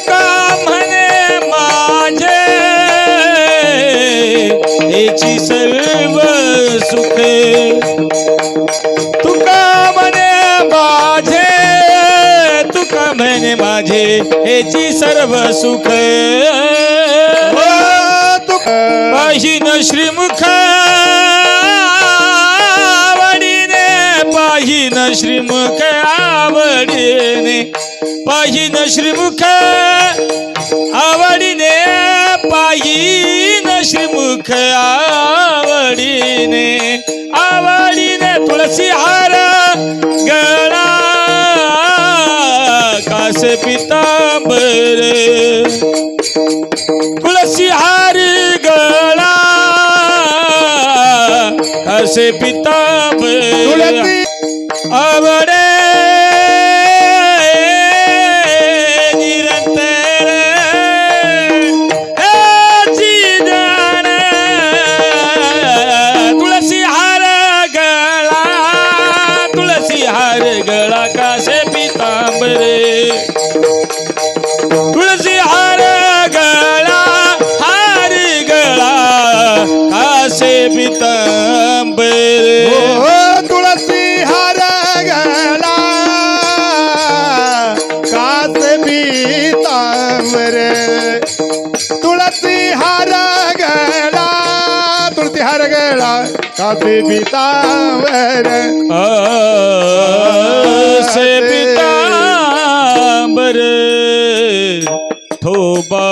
तुका म्हणे माझे हेची सर्व सुखे तुका म्हणे माझे तुका म्हणे माझे हेची सर्व सुख पाहिन श्रीमुख आवडीने पाहिन श्रीमुख आवडीने पाहिन श्रीमुख आवडीने पाहिन श्रीमुख आवडीने आवडीने तुळसी हार गळा कास पितांबर तुळसी हार गळा कास पितांबर आवडे गळा कासे पितांबरे तुळसी हार गळा कासे पितांबरे तुळसी हार गळा कासे पितांबरे तुळसी हार गळा तुळसी हार गळा कासे पितांबरे से पितांबर थोबा